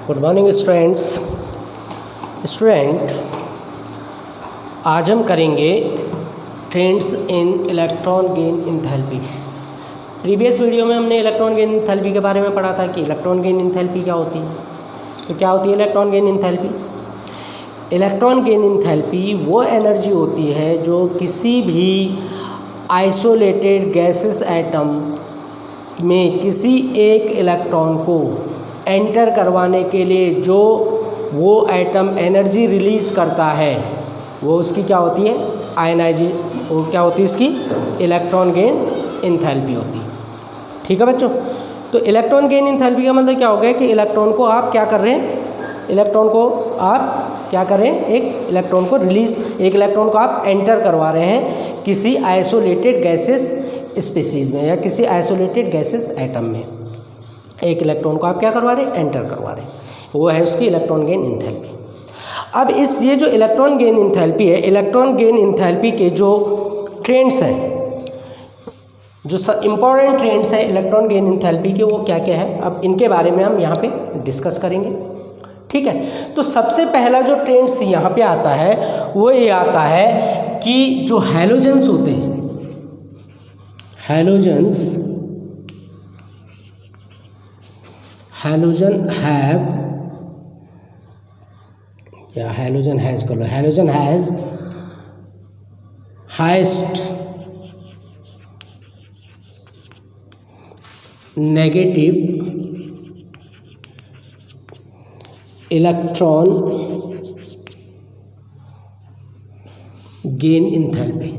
Good morning student, आज हम करेंगे trends in electron gain enthalpy. Previous video में हमने इलेक्ट्रॉन गेन एंथैल्पी के बारे में पढ़ा था कि इलेक्ट्रॉन गेन एंथैल्पी क्या होती है। तो क्या होती है electron gain enthalpy? Electron gain enthalpy वो एनर्जी होती है जो किसी भी आइसोलेटेड गैसेस एटम में किसी एक इलेक्ट्रॉन को एंटर करवाने के लिए जो वो एटम एनर्जी रिलीज़ करता है वो उसकी क्या होती है? वो क्या होती है? इसकी इलेक्ट्रॉन गेन एंथैल्पी होती है। ठीक है बच्चों, तो इलेक्ट्रॉन गेन एंथैल्पी का मतलब क्या हो गया कि इलेक्ट्रॉन को आप क्या कर रहे हैं, एक इलेक्ट्रॉन को आप एंटर करवा रहे हैं किसी आइसोलेटेड गैसेस स्पीसीज में या किसी आइसोलेटेड गैसेस एटम में। एक इलेक्ट्रॉन को आप क्या करवा रहे हैं? एंटर करवा रहे हैं। वो है उसकी इलेक्ट्रॉन गेन एंथैल्पी। अब ये जो इलेक्ट्रॉन गेन एंथैल्पी है, इलेक्ट्रॉन गेन एंथैल्पी के जो ट्रेंड्स हैं, जो इम्पॉर्टेंट ट्रेंड्स हैं इलेक्ट्रॉन गेन एंथैल्पी के, वो क्या क्या है, अब इनके बारे में हम यहाँ पे डिस्कस करेंगे। ठीक है, तो सबसे पहला जो ट्रेंड्स यहाँ पे आता है वो ये आता है कि जो हैलोजेंस होते हैं, halogen has highest negative electron gain enthalpy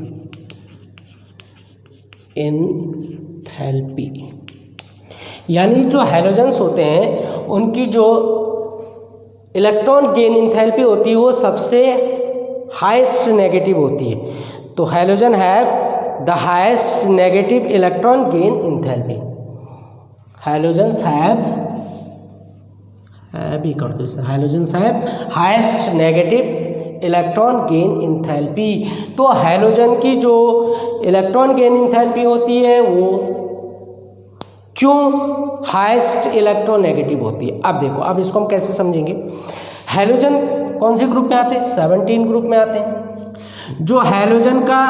यानी जो हैलोजेंस होते हैं उनकी जो इलेक्ट्रॉन गेन एंथैल्पी होती है वो सबसे हाईएस्ट नेगेटिव होती है। तो halogen have the highest negative electron gain enthalpy. Halogens have highest negative electron gain enthalpy. तो हैलोजन की जो इलेक्ट्रॉन गेन एंथैल्पी होती है वो क्यों हाईएस्ट इलेक्ट्रोनेगेटिव होती है? अब देखो, अब इसको हम कैसे समझेंगे। हैलोजन कौन से ग्रुप में आते हैं? 17 ग्रुप में आते हैं। जो हैलोजन का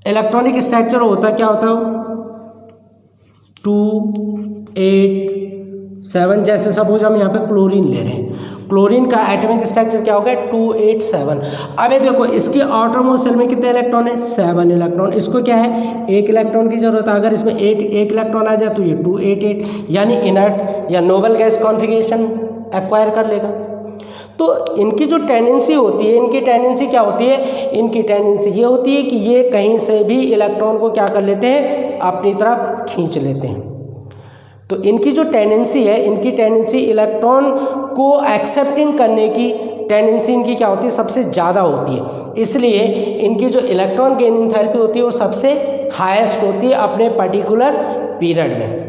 इलेक्ट्रॉनिक स्ट्रक्चर होता क्या होता है? 2, 8, 7। जैसे सपोज हम यहाँ पे क्लोरीन ले रहे हैं, क्लोरीन का एटॉमिक स्ट्रक्चर क्या होगा? 2, 8, 7। अब ये देखो, इसके आउटरमोस्ट शेल में कितने इलेक्ट्रॉन है? 7 इलेक्ट्रॉन। इसको क्या है? 1 इलेक्ट्रॉन की जरूरत है। अगर इसमें 1 इलेक्ट्रॉन आ जाए तो ये 2, 8, 8 यानी इनर्ट या नोबल गैस कॉन्फिगरेशन एक्वायर कर लेगा। तो इनकी जो टेंडेंसी होती है, इनकी टेंडेंसी क्या होती है? इनकी टेंडेंसी ये होती है कि ये कहीं से भी इलेक्ट्रॉन को क्या कर लेते हैं? अपनी तरफ खींच लेते हैं। तो इनकी जो टेंडेंसी है, इनकी टेंडेंसी इलेक्ट्रॉन को एक्सेप्टिंग करने की टेंडेंसी इनकी क्या होती है? सबसे ज़्यादा होती है। इसलिए इनकी जो इलेक्ट्रॉन गेन एंथैल्पी होती है वो सबसे हाईएस्ट होती है अपने पर्टिकुलर पीरियड में।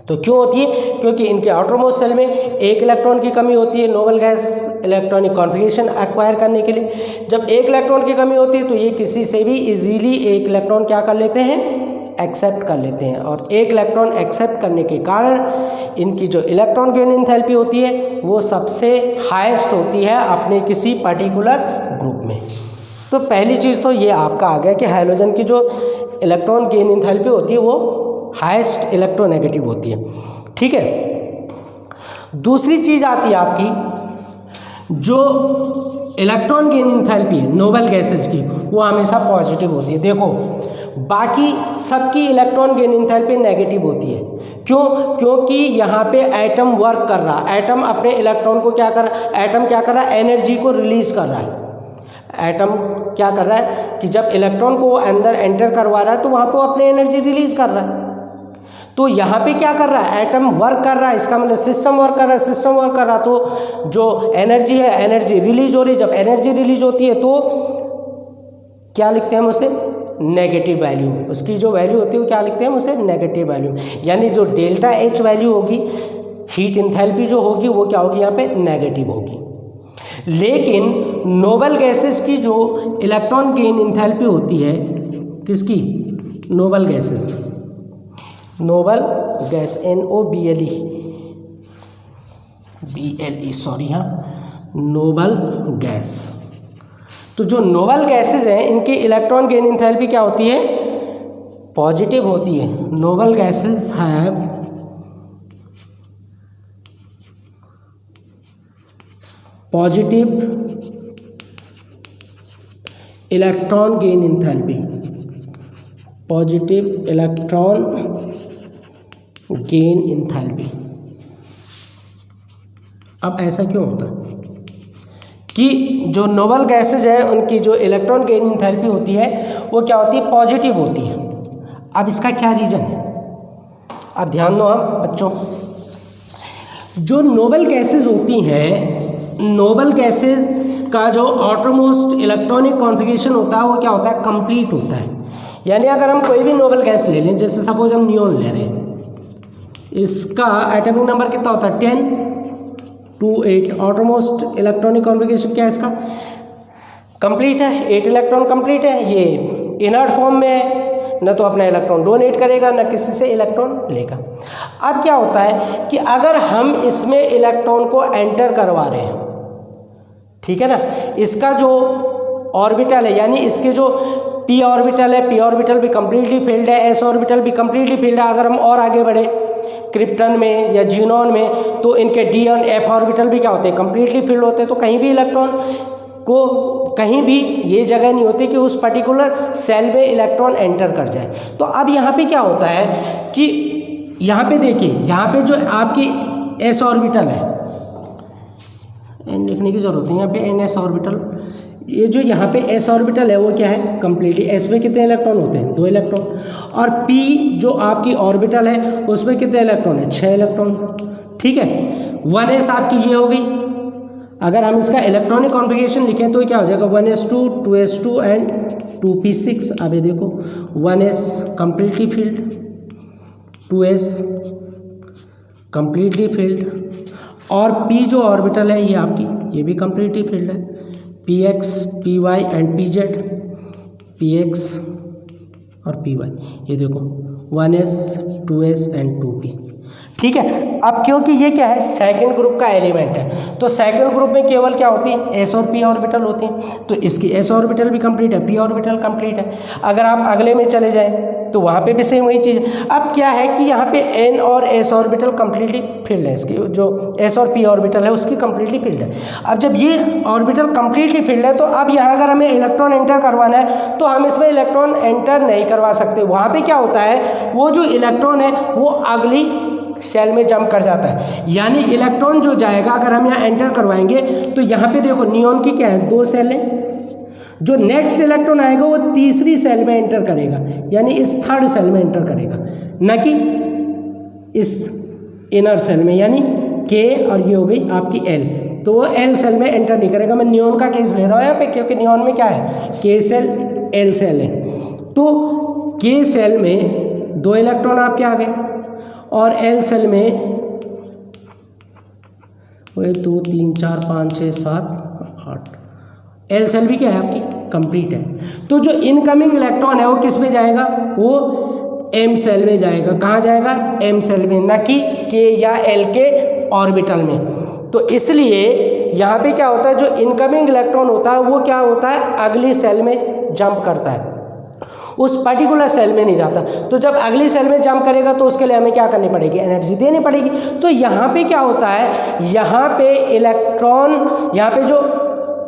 तो क्यों होती है? क्योंकि इनके आउटरमोस्ट शेल में 1 इलेक्ट्रॉन की कमी होती है noble gas electronic configuration acquire करने के लिए। जब 1 इलेक्ट्रॉन की कमी होती है तो ये किसी से भी इजीली 1 इलेक्ट्रॉन क्या कर लेते हैं? एक्सेप्ट कर लेते हैं। और 1 इलेक्ट्रॉन एक्सेप्ट करने के कारण इनकी जो इलेक्ट्रॉन गेन एंथैल्पी होती है वो सबसे हाईएस्ट होती है अपने किसी पर्टिकुलर ग्रुप में। तो पहली चीज़ तो ये आपका आ गया कि हैलोजन की जो इलेक्ट्रॉन गेन एंथैल्पी होती है वो हाईएस्ट इलेक्ट्रोनेगेटिव होती है। ठीक है, दूसरी चीज़ आती है आपकी जो इलेक्ट्रॉन गेन एंथैल्पी है नोबल गैसेस की, वो हमेशा पॉजिटिव होती है। देखो, बाकी सबकी इलेक्ट्रॉन गेन एंथैल्पी नेगेटिव होती है। क्यों? क्योंकि यहाँ पे एटम वर्क कर रहा है, एटम अपने इलेक्ट्रॉन को क्या कर रहा है? एटम क्या कर रहा है? एनर्जी को रिलीज कर रहा है। एटम क्या कर रहा है कि जब इलेक्ट्रॉन को वो अंदर एंटर करवा रहा है तो वहाँ पे वो अपनी एनर्जी रिलीज कर रहा है। तो यहाँ पे क्या कर रहा है? एटम वर्क कर रहा है, इसका मतलब सिस्टम वर्क कर रहा है। तो जो एनर्जी है, एनर्जी रिलीज हो रही है। जब एनर्जी रिलीज होती है तो क्या लिखते हैं हम उसे? Negative value. उसकी जो वैल्यू होती है वो क्या लिखते हैं हम उसे? Negative value. यानी जो डेल्टा H वैल्यू होगी, हीट एंथैल्पी जो होगी वो क्या होगी? यहाँ पे नेगेटिव होगी। लेकिन नोबल गैसेस की जो इलेक्ट्रॉन गेन एंथैल्पी होती है, किसकी? Noble gases, noble gas NOBLE, NOBLE sorry, हाँ, नोबल गैस। तो जो नोबल गैसेज हैं इनकी इलेक्ट्रॉन गेन एंथैल्पी क्या होती है? पॉजिटिव होती है। Noble gases have positive electron gain enthalpy, positive electron gain enthalpy. अब ऐसा क्यों होता है कि जो नोबल गैसेज है उनकी जो इलेक्ट्रॉन गेन एंथैल्पी होती है वो क्या होती है? पॉजिटिव होती है। अब इसका क्या रीज़न है? अब ध्यान दो हम बच्चों, जो नोबल गैसेज होती हैं, नोबल गैसेज का जो आउटरमोस्ट इलेक्ट्रॉनिक कॉन्फ़िगरेशन होता है वो क्या होता है? कंप्लीट होता है। यानी अगर हम कोई भी नोबल गैस ले लें, जैसे सपोज हम नियोन ले रहे हैं, इसका एटॉमिक नंबर कितना होता है? 10 2 8। आउटरमोस्ट इलेक्ट्रॉनिक कॉन्फ़िगरेशन क्या है इसका? कंप्लीट है, 8 इलेक्ट्रॉन कंप्लीट है। ये इनर्ट फॉर्म में है, न तो अपना इलेक्ट्रॉन डोनेट करेगा न किसी से इलेक्ट्रॉन लेगा। अब क्या होता है कि अगर हम इसमें इलेक्ट्रॉन को एंटर करवा रहे हैं, ठीक है ना, इसका जो ऑर्बिटल है यानी इसके जो p ऑर्बिटल है, p ऑर्बिटल भी कम्प्लीटली फील्ड है, s ऑर्बिटल भी कम्प्लीटली फील्ड है। अगर हम और आगे बढ़े क्रिप्टन में या जीनॉन में तो इनके d और f ऑर्बिटल भी क्या होते हैं? कम्प्लीटली फील्ड होते हैं। तो कहीं भी इलेक्ट्रॉन को कहीं भी ये जगह नहीं होती कि उस पर्टिकुलर सेल में इलेक्ट्रॉन एंटर कर जाए। तो अब यहाँ पे क्या होता है कि यहाँ पे देखिए, यहाँ पे जो आपकी s ऑर्बिटल है, n लिखने की जरूरत है, यहाँ पे ns ऑर्बिटल, ये जो यहाँ पे s ऑर्बिटल है वो क्या है? कम्प्लीटली। s में कितने इलेक्ट्रॉन होते हैं? 2 इलेक्ट्रॉन। और p जो आपकी ऑर्बिटल है उसमें कितने इलेक्ट्रॉन है? 6 इलेक्ट्रॉन। ठीक है, 1s आपकी ये हो गई। अगर हम इसका इलेक्ट्रॉनिक कॉन्फ़िगरेशन लिखें तो क्या हो जाएगा? 1s2 2s2 and 2p6। अब ये देखो 1s completely field, 2s completely field, और p जो ऑर्बिटल है ये आपकी ये भी कम्प्लीटली फील्ड है, px py and pz, px और py। ये देखो 1s 2s एंड 2p। ठीक है, अब क्योंकि ये क्या है? सेकंड ग्रुप का एलिमेंट है, तो सेकंड ग्रुप में केवल क्या होती है? s और p ऑर्बिटल होती हैं। तो इसकी s ऑर्बिटल भी कंप्लीट है, p ऑर्बिटल कंप्लीट है। अगर आप अगले में चले जाएं तो वहाँ पे भी सेम वही चीज़ है। अब क्या है कि यहाँ पे n और s ऑर्बिटल कंप्लीटली फील्ड है, इसकी जो s और p ऑर्बिटल है उसकी कंप्लीटली फील्ड है। अब जब ये ऑर्बिटल कंप्लीटली फील्ड है तो अब यहाँ अगर हमें इलेक्ट्रॉन एंटर करवाना है तो हम इसमें इलेक्ट्रॉन एंटर नहीं करवा सकते। वहाँ पे क्या होता है? वो जो इलेक्ट्रॉन है वो अगली सेल में जंप कर जाता है। यानी इलेक्ट्रॉन जो जाएगा, अगर हम यहाँ एंटर करवाएंगे तो यहाँ पे देखो नियॉन की क्या है? 2 सेल है। जो नेक्स्ट इलेक्ट्रॉन आएगा वो तीसरी सेल में एंटर करेगा, यानी इस थर्ड सेल में एंटर करेगा, न कि इस इनर सेल में, यानी K और ये हो गई आपकी L। तो वो L सेल में एंटर नहीं करेगा। मैं नियॉन का केस ले रहा हूँ यहाँ पे, क्योंकि नियॉन में क्या है? K सेल L सेल है। तो K सेल में 2 इलेक्ट्रॉन आपके आ गए और L सेल में 1 2 3 4 5 6 7 8। L सेल भी क्या है? आपकी कंप्लीट है। तो जो इनकमिंग इलेक्ट्रॉन है वो किस में जाएगा? वो M सेल में जाएगा। कहाँ जाएगा? M सेल में, न कि K या L के ऑर्बिटल में। तो इसलिए यहाँ पे क्या होता है? जो इनकमिंग इलेक्ट्रॉन होता है वो क्या होता है? अगली सेल में जंप करता है, उस पर्टिकुलर सेल में नहीं जाता। तो जब अगली सेल में जंप करेगा तो उसके लिए हमें क्या करनी पड़ेगी? एनर्जी देनी पड़ेगी। तो यहाँ पे क्या होता है? यहाँ पे इलेक्ट्रॉन, यहाँ पे जो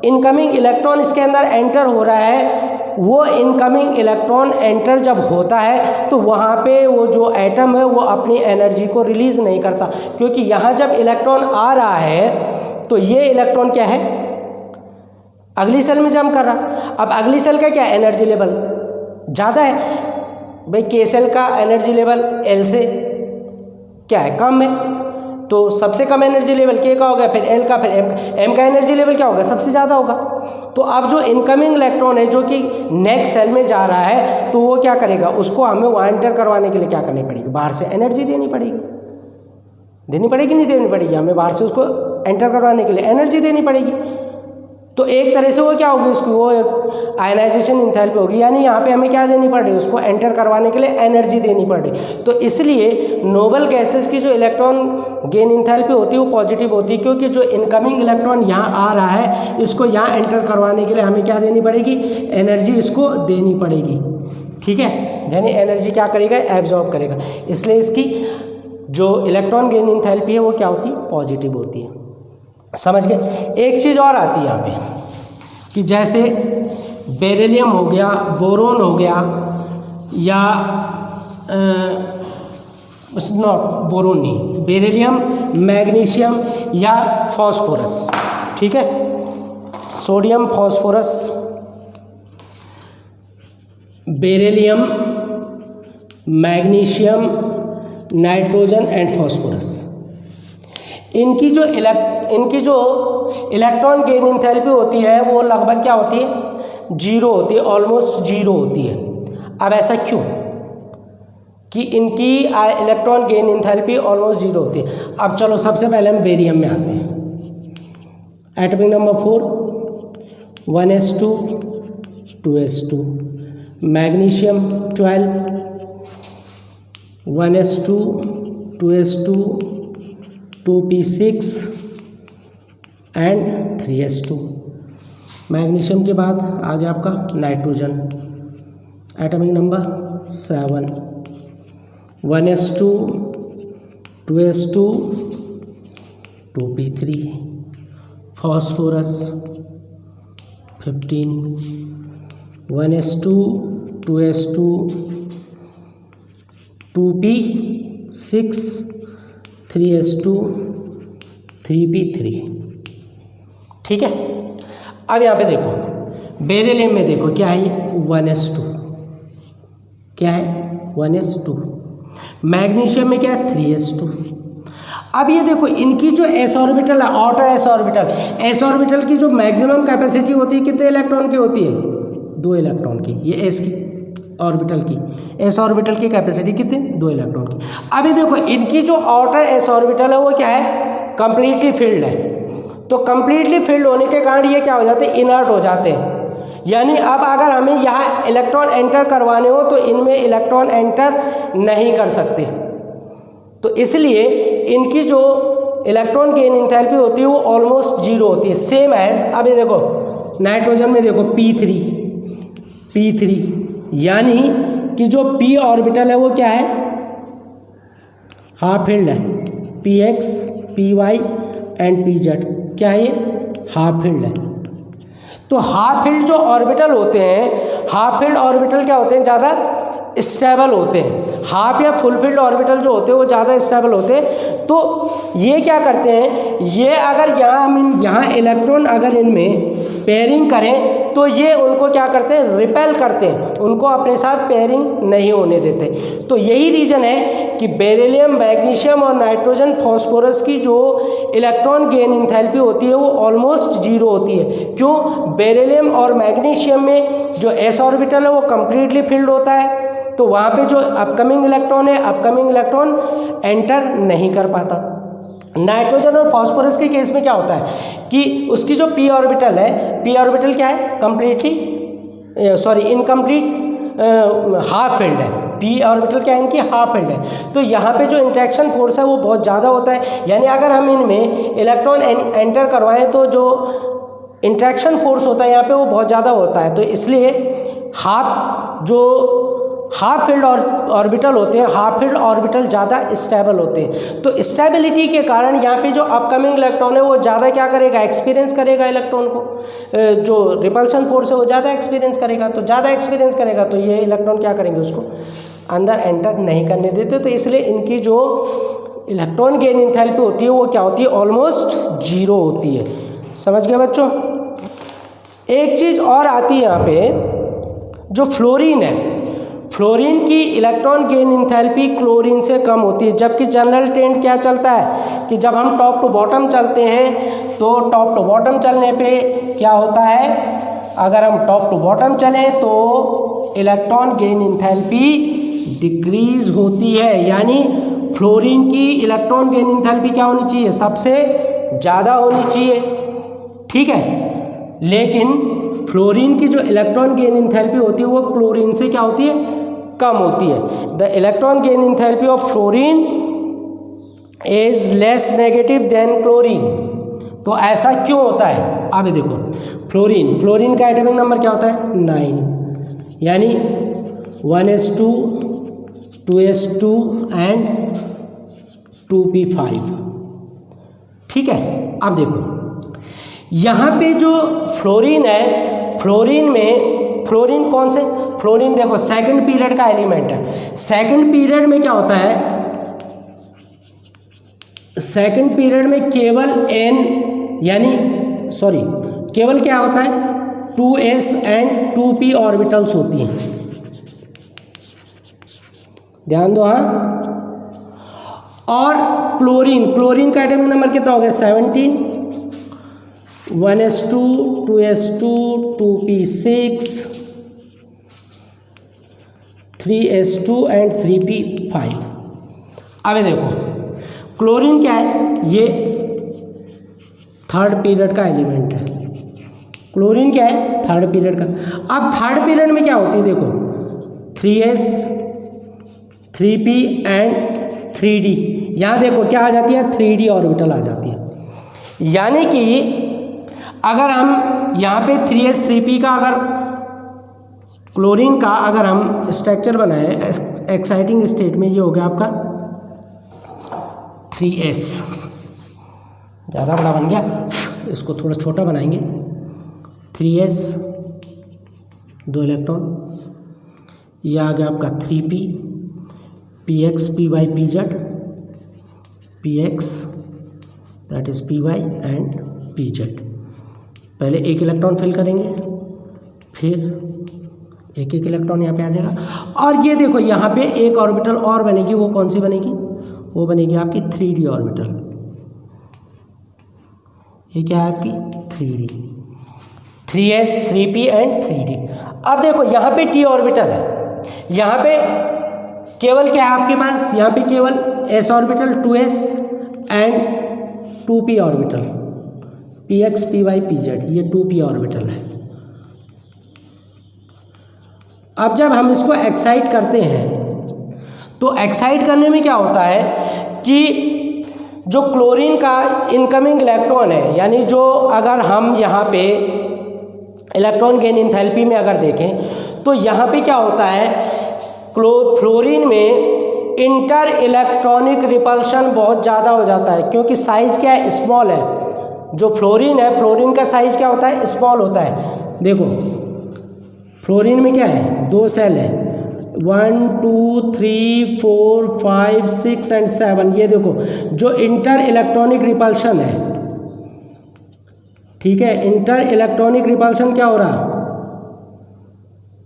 इनकमिंग इलेक्ट्रॉन इसके अंदर एंटर हो रहा है, वो इनकमिंग इलेक्ट्रॉन एंटर जब होता है तो वहाँ पे वो जो एटम है वो अपनी एनर्जी को रिलीज़ नहीं करता, क्योंकि यहाँ जब इलेक्ट्रॉन आ रहा है तो ये इलेक्ट्रॉन क्या है? अगली सेल में जंप कर रहा। अब अगली सेल का क्या एनर्जी लेवल ज़्यादा है भाई, K सेल का एनर्जी लेवल L से क्या है? कम है। तो सबसे कम एनर्जी लेवल K का होगा, फिर L का, फिर M का एनर्जी लेवल क्या होगा? सबसे ज़्यादा होगा। तो अब जो इनकमिंग इलेक्ट्रॉन है जो कि नेक्स्ट सेल में जा रहा है तो वो क्या करेगा? उसको हमें वहाँ एंटर करवाने के लिए क्या करनी पड़ेगी? बाहर से एनर्जी देनी पड़ेगी। देनी पड़ेगी नहीं देनी पड़ेगी? हमें बाहर से उसको एंटर करवाने के लिए एनर्जी देनी पड़ेगी। तो एक तरह से वो क्या होगी, उसकी वो आयनाइजेशन इंथैल्पी होगी, यानी यहाँ पे हमें क्या देनी पड़ रही है, उसको एंटर करवाने के लिए एनर्जी देनी पड़ रही। तो इसलिए नोबल गैसेस की जो इलेक्ट्रॉन गेन इंथैल्पी होती है वो पॉजिटिव होती है, क्योंकि जो इनकमिंग इलेक्ट्रॉन यहाँ आ रहा है इसको यहाँ एंटर करवाने के लिए हमें क्या देनी पड़ेगी, एनर्जी इसको देनी पड़ेगी। ठीक है, यानी एनर्जी क्या करेगा, एब्जॉर्ब करेगा, इसलिए इसकी जो इलेक्ट्रॉन गेन इंथैल्पी है वो क्या होती है, पॉजिटिव होती है। समझ गए। एक चीज़ और आती है यहाँ पे कि जैसे बेरिलियम हो गया, बोरोन हो गया, या नॉट बोरोन नहीं, बेरिलियम, मैग्नीशियम या फॉस्फोरस। ठीक है, sodium, phosphorus, beryllium, magnesium, nitrogen and phosphorus, इनकी जो इलेक्ट्रॉन गेन इंथैल्पी होती है वो लगभग क्या होती है, जीरो होती है, ऑलमोस्ट जीरो होती है। अब ऐसा क्यों कि इनकी electron gain enthalpy almost zero होती है। अब चलो सबसे पहले हम बेरियम में आते हैं। Atomic number 4 1s2 2s2, magnesium 12 1s2 2s2 2p6 and 3s2। Magnesium के बाद आ गया आपका nitrogen, atomic number 7 1s2 2s2 2p3, phosphorus 15 1s2 2s2 2p6 3s2 3p3। ठीक है, अब यहाँ पे देखो बेरिलियम में देखो क्या है, 1s2, क्या है 1s2। मैग्नीशियम में क्या है 3s2। अब ये देखो इनकी जो एस ऑर्बिटल है, आउटर एस ऑर्बिटल की जो मैक्सिमम कैपेसिटी होती है कितने इलेक्ट्रॉन की होती है, 2 इलेक्ट्रॉन की। ये एस ऑर्बिटल की, एस ऑर्बिटल की कैपेसिटी कितनी, 2 इलेक्ट्रॉन की। अभी देखो इनकी जो आउटर एस ऑर्बिटल है वो क्या है, कंप्लीटली फिल्ड है। तो कंप्लीटली फिल्ड होने के कारण ये क्या हो जाते हैं, इनर्ट हो जाते हैं। यानी अब अगर हमें यहाँ इलेक्ट्रॉन एंटर करवाने हो तो इनमें इलेक्ट्रॉन एंटर नहीं कर सकते। तो इसलिए इनकी जो इलेक्ट्रॉन गेन इंथैल्पी होती है वो ऑलमोस्ट जीरो होती है, सेम एज। अब ये देखो नाइट्रोजन में देखो P3, यानी कि जो p ऑर्बिटल है वो क्या है, हाफ फिल्ड है। Px Py एंड Pz क्या है, ये हाफ फील्ड है। तो हाफ फील्ड जो ऑर्बिटल होते हैं, हाफ फील्ड ऑर्बिटल क्या होते हैं, ज़्यादा स्टेबल होते हैं। हाफ या फुल फील्ड ऑर्बिटल जो होते हैं वो ज़्यादा स्टेबल होते हैं। तो ये क्या करते हैं, ये अगर यहाँ इलेक्ट्रॉन अगर इनमें पेयरिंग करें तो ये उनको क्या करते हैं, रिपेल करते हैं, उनको अपने साथ पेयरिंग नहीं होने देते। तो यही रीज़न है कि बेरिलियम, मैग्नीशियम और नाइट्रोजन, फॉस्फोरस की जो इलेक्ट्रॉन गेन इंथैल्पी होती है वो ऑलमोस्ट जीरो होती है। क्यों, बेरिलियम और मैग्नीशियम में जो एस ऑर्बिटल है वो कंप्लीटली फिल्ड होता है, तो वहाँ पे जो अपकमिंग इलेक्ट्रॉन है, अपकमिंग इलेक्ट्रॉन एंटर नहीं कर पाता। नाइट्रोजन और फास्फोरस के केस में क्या होता है कि उसकी जो p ऑर्बिटल है, p ऑर्बिटल क्या है, इनकम्प्लीट हाफ फील्ड है। p ऑर्बिटल क्या है, इनकी हाफ फील्ड है। तो यहाँ पे जो इंट्रैक्शन फोर्स है वो बहुत ज़्यादा होता है। यानी अगर हम इनमें इलेक्ट्रॉन एंटर करवाएं तो जो इंट्रैक्शन फोर्स होता है यहाँ पे वो बहुत ज़्यादा होता है। तो इसलिए हाफ फील्ड ऑर्बिटल होते हैं, हाफ फील्ड ऑर्बिटल ज़्यादा स्टेबल होते हैं। तो स्टेबिलिटी के कारण यहाँ पे जो अपकमिंग इलेक्ट्रॉन है वो ज़्यादा क्या करेगा, एक्सपीरियंस करेगा इलेक्ट्रॉन को, जो रिपल्सन फोर्स है वो ज़्यादा एक्सपीरियंस करेगा। तो ज़्यादा एक्सपीरियंस करेगा तो ये इलेक्ट्रॉन क्या करेंगे, उसको अंदर एंटर नहीं करने देते। तो इसलिए इनकी जो इलेक्ट्रॉन गेन इंथैल्पी होती है वो क्या होती है, ऑलमोस्ट जीरो होती है। समझ गए बच्चों। एक चीज़ और आती है यहाँ पे, जो फ्लोरीन है, फ्लोरीन की इलेक्ट्रॉन गेन इंथैल्पी क्लोरीन से कम होती है। जबकि जनरल ट्रेंड क्या चलता है कि जब हम टॉप टू बॉटम चलते हैं तो टॉप टू बॉटम चलने पे क्या होता है, अगर हम टॉप टू बॉटम चलें तो इलेक्ट्रॉन गेन इंथैल्पी डिक्रीज होती है। यानी फ्लोरीन की इलेक्ट्रॉन गेन इंथैल्पी क्या होनी चाहिए, सबसे ज़्यादा होनी चाहिए। ठीक है, लेकिन फ्लोरीन की जो इलेक्ट्रॉन गेन एंथैल्पी होती है वो क्लोरीन से क्या होती है, कम होती है। The electron gain enthalpy of fluorine is less negative than chlorine. तो ऐसा क्यों होता है, आप देखो फ्लोरीन का एटॉमिक नंबर क्या होता है 9, यानी 1s2 2s2 एंड 2p5। ठीक है, अब देखो यहाँ पे जो फ्लोरीन है, फ्लोरीन कौन से, फ्लोरीन देखो सेकंड पीरियड का एलिमेंट है। सेकंड पीरियड में क्या होता है, सेकंड पीरियड में केवल केवल क्या होता है 2s एंड 2p ऑर्बिटल्स होती हैं, ध्यान दो। हाँ, और क्लोरीन का एटॉमिक नंबर कितना हो गया 17, 1s2 2s2 2p6 3s2 and 3p5। अब देखो क्लोरीन क्या है, ये थर्ड पीरियड का एलिमेंट है। क्लोरीन क्या है, थर्ड पीरियड का। अब थर्ड पीरियड में क्या होती है, देखो 3s 3p एंड 3d, यहाँ देखो क्या आ जाती है 3d ऑर्बिटल आ जाती है। यानी कि अगर हम यहाँ पे 3s 3p का, अगर क्लोरीन का अगर हम स्ट्रक्चर बनाए एक्साइटिंग स्टेट में, ये हो गया आपका 3s, ज़्यादा बड़ा बन गया, इसको थोड़ा छोटा बनाएंगे। 3s 2 इलेक्ट्रॉन, ये आ गया आपका 3p, px py pz, px that is py and pz। पहले एक इलेक्ट्रॉन फिल करेंगे, फिर एक इलेक्ट्रॉन यहाँ पे आ जाएगा। और ये देखो यहाँ पे एक ऑर्बिटल और बनेगी, वो कौन सी बनेगी, वो बनेगी आपकी 3d ऑर्बिटल। ये क्या है आपकी 3d, 3s 3p and 3d। अब देखो यहाँ पे t ऑर्बिटल है, यहाँ पे केवल क्या है आपके पास, यहाँ पे केवल s orbital 2s and 2p orbital, px py pz, ये 2p ऑर्बिटल है। अब जब हम इसको एक्साइट करते हैं तो एक्साइट करने में क्या होता है कि जो क्लोरीन का इनकमिंग इलेक्ट्रॉन है, यानी जो अगर हम यहाँ पे इलेक्ट्रॉन गेन एंथैल्पी में अगर देखें तो यहाँ पे क्या होता है, फ्लोरीन में इंटर इलेक्ट्रॉनिक रिपल्शन बहुत ज़्यादा हो जाता है, क्योंकि साइज़ क्या है स्मॉल है। जो फ्लोरीन है, फ्लोरीन का साइज़ क्या होता है स्मॉल होता है। देखो फ्लोरीन में क्या है, 2 सेल है, 1 2 3 4 5 6 एंड 7। ये देखो जो इंटर इलेक्ट्रॉनिक रिपल्शन है, ठीक है, इंटर इलेक्ट्रॉनिक रिपल्शन क्या हो रहा है,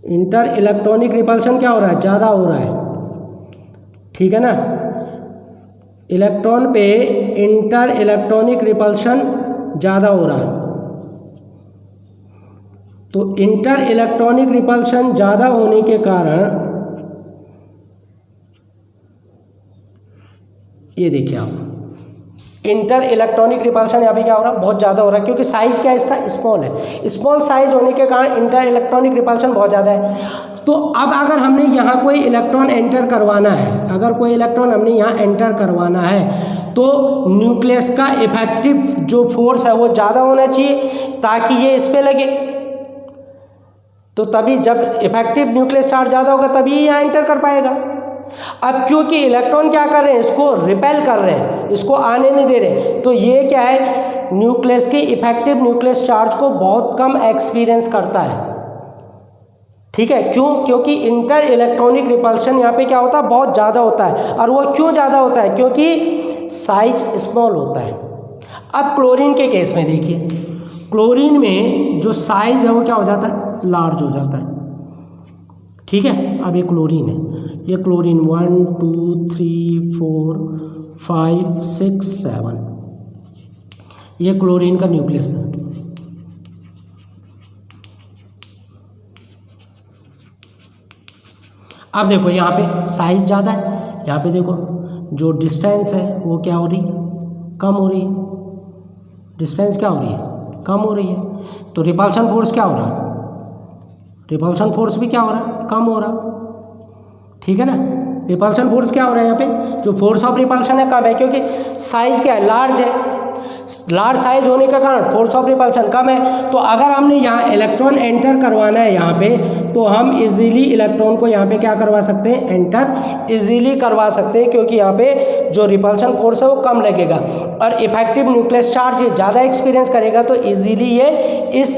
इंटर इलेक्ट्रॉनिक रिपल्शन क्या हो रहा है, ज़्यादा हो रहा है, ठीक है ना। इलेक्ट्रॉन पे इंटर इलेक्ट्रॉनिक रिपल्शन ज़्यादा हो रहा है, तो इंटर इलेक्ट्रॉनिक रिपल्शन ज़्यादा होने के कारण ये देखिए आप, इंटर इलेक्ट्रॉनिक रिपल्शन यहाँ पे क्या हो रहा है, बहुत ज़्यादा हो रहा है, क्योंकि साइज़ क्या है इसका स्मॉल है। स्मॉल साइज होने के कारण इंटर इलेक्ट्रॉनिक रिपल्शन बहुत ज़्यादा है। तो अब अगर हमने यहाँ कोई इलेक्ट्रॉन एंटर करवाना है, अगर कोई इलेक्ट्रॉन हमने यहाँ एंटर करवाना है तो न्यूक्लियस का इफेक्टिव जो फोर्स है वो ज़्यादा होना चाहिए, ताकि ये इस पर लगे। तो तभी जब इफेक्टिव न्यूक्लियस चार्ज ज़्यादा होगा तभी यहाँ एंटर कर पाएगा। अब क्योंकि इलेक्ट्रॉन क्या कर रहे हैं, इसको रिपेल कर रहे हैं, इसको आने नहीं दे रहे, तो ये क्या है, न्यूक्लियस के इफेक्टिव न्यूक्लियस चार्ज को बहुत कम एक्सपीरियंस करता है, ठीक है। क्यों, क्योंकि इंटर इलेक्ट्रॉनिक रिपल्शन यहाँ पे क्या होता है, बहुत ज़्यादा होता है। और वो क्यों ज़्यादा होता है, क्योंकि साइज स्मॉल होता है। अब क्लोरीन के केस में देखिए, क्लोरीन में जो साइज है वो क्या हो जाता है, लार्ज हो जाता है, ठीक है। अब ये क्लोरीन है, ये क्लोरीन 1 2 3 4 5 6 7, ये क्लोरीन का न्यूक्लियस है। अब देखो यहाँ पे साइज ज़्यादा है, यहाँ पे देखो जो डिस्टेंस है वो क्या हो रही है, कम हो रही है। डिस्टेंस क्या हो रही है, कम हो रही है। तो रिपल्शन फोर्स क्या हो रहा, रिपल्शन फोर्स भी क्या हो रहा, कम हो रहा, ठीक है ना। रिपल्शन फोर्स क्या हो रहा है यहाँ पे, जो फोर्स ऑफ रिपल्शन है कम है, क्योंकि साइज क्या है, लार्ज है, लार्ज साइज होने के कारण फोर्स ऑफ रिपल्शन कम है। तो अगर हमने यहाँ इलेक्ट्रॉन एंटर करवाना है यहाँ पे, तो हम इजीली इलेक्ट्रॉन को यहाँ पे क्या करवा सकते हैं, एंटर इजीली करवा सकते हैं, क्योंकि यहाँ पे जो रिपल्शन फोर्स है वो कम लगेगा और इफेक्टिव न्यूक्लियस चार्ज ये ज़्यादा एक्सपीरियंस करेगा, तो इजीली ये इस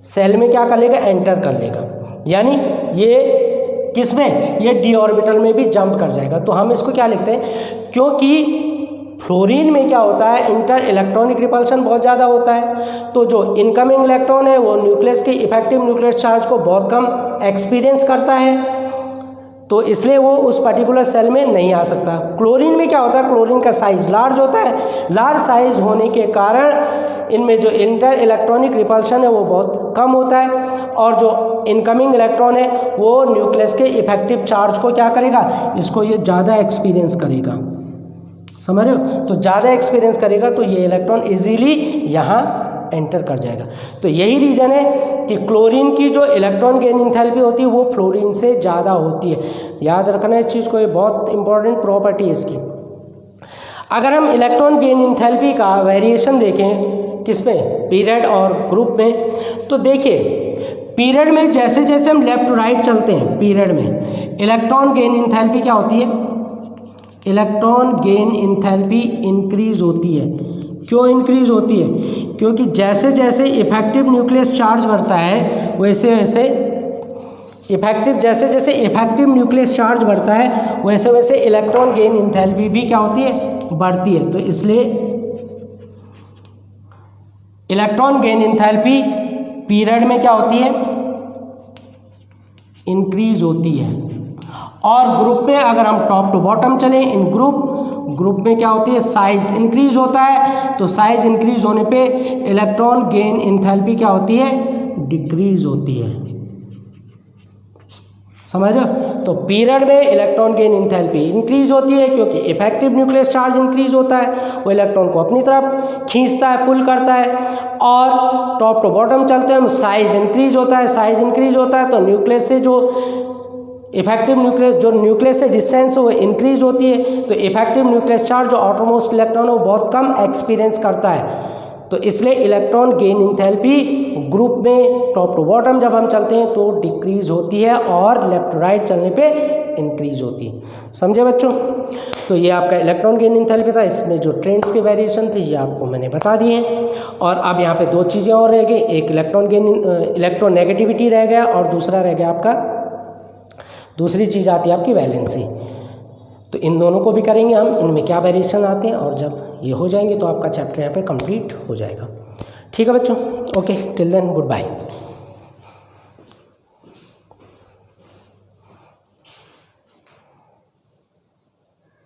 सेल में क्या कर लेगा, एंटर कर लेगा, यानी ये किसमें, ये डी ऑर्बिटल में भी जंप कर जाएगा। तो हम इसको क्या लिखते हैं, क्योंकि फ्लोरीन में क्या होता है, इंटर इलेक्ट्रॉनिक रिपल्शन बहुत ज़्यादा होता है, तो जो इनकमिंग इलेक्ट्रॉन है वो न्यूक्लियस के इफेक्टिव न्यूक्लियस चार्ज को बहुत कम एक्सपीरियंस करता है, तो इसलिए वो उस पर्टिकुलर सेल में नहीं आ सकता। क्लोरीन में क्या होता है, क्लोरीन का साइज लार्ज होता है, लार्ज साइज होने के कारण इनमें जो इंटर इलेक्ट्रॉनिक रिपल्शन है वो बहुत कम होता है, और जो इनकमिंग इलेक्ट्रॉन है वो न्यूक्लियस के इफेक्टिव चार्ज को क्या करेगा, इसको ये ज़्यादा एक्सपीरियंस करेगा, समझ रहे हो। तो ज़्यादा एक्सपीरियंस करेगा तो ये इलेक्ट्रॉन इजीली यहाँ एंटर कर जाएगा। तो यही रीज़न है कि क्लोरीन की जो इलेक्ट्रॉन गेन इंथैल्पी होती है वो फ्लोरीन से ज़्यादा होती है। याद रखना इस चीज़ को, ये बहुत इंपॉर्टेंट प्रॉपर्टी है इसकी। अगर हम इलेक्ट्रॉन गेन इंथैल्पी का वेरिएशन देखें किसमें, पीरियड और ग्रुप में, तो देखिए पीरियड में जैसे जैसे हम लेफ्ट टू राइट चलते हैं, पीरियड में इलेक्ट्रॉन गेन इंथैल्पी क्या होती है, इलेक्ट्रॉन गेन इंथैल्पी इंक्रीज होती है। क्यों इंक्रीज होती है, क्योंकि जैसे जैसे इफेक्टिव न्यूक्लियस चार्ज बढ़ता है वैसे वैसे जैसे जैसे इफेक्टिव न्यूक्लियस चार्ज बढ़ता है वैसे वैसे इलेक्ट्रॉन गेन इंथैल्पी भी क्या होती है, बढ़ती है। तो इसलिए इलेक्ट्रॉन गेन इंथैल्पी पीरियड में क्या होती है, इंक्रीज होती है। और ग्रुप में अगर हम टॉप टू बॉटम चलें, इन ग्रुप में क्या होती है, साइज इंक्रीज होता है। तो साइज इंक्रीज होने पे इलेक्ट्रॉन गेन इंथैल्पी क्या होती है, डिक्रीज होती है, समझ रहे हो। तो पीरियड में इलेक्ट्रॉन गेन इंथैल्पी इंक्रीज होती है क्योंकि इफेक्टिव न्यूक्लियस चार्ज इंक्रीज होता है, वो इलेक्ट्रॉन को अपनी तरफ खींचता है, पुल करता है। और टॉप टू बॉटम चलते हैं हम, साइज इंक्रीज होता है, साइज इंक्रीज होता है तो न्यूक्लियस से जो इफेक्टिव न्यूक्लियस, जो न्यूक्लियस से डिस्टेंस है वो इंक्रीज होती है। तो इफेक्टिव न्यूक्लियस चार्ज जो आउटरमोस्ट इलेक्ट्रॉन है वो बहुत कम एक्सपीरियंस करता है। तो इसलिए इलेक्ट्रॉन गेन इंथैल्पी ग्रुप में टॉप टू बॉटम जब हम चलते हैं तो डिक्रीज होती है और लेफ्ट टू राइट चलने पे इंक्रीज होती है। समझे बच्चों। तो ये आपका इलेक्ट्रॉन गेन इंथैल्पी था, इसमें जो ट्रेंड्स के वेरिएशन थे ये आपको मैंने बता दिए हैं। और अब यहाँ पे दो चीज़ें और रह गई, एक इलेक्ट्रॉन नेगेटिविटी रह गया और दूसरा रह गया आपका, दूसरी चीज़ आती है आपकी वैलेंसी। तो इन दोनों को भी करेंगे हम, इनमें क्या वेरिएशन आते हैं, और जब ये हो जाएंगे तो आपका चैप्टर यहाँ पे कंप्लीट हो जाएगा। ठीक है बच्चों, okay, till then good bye.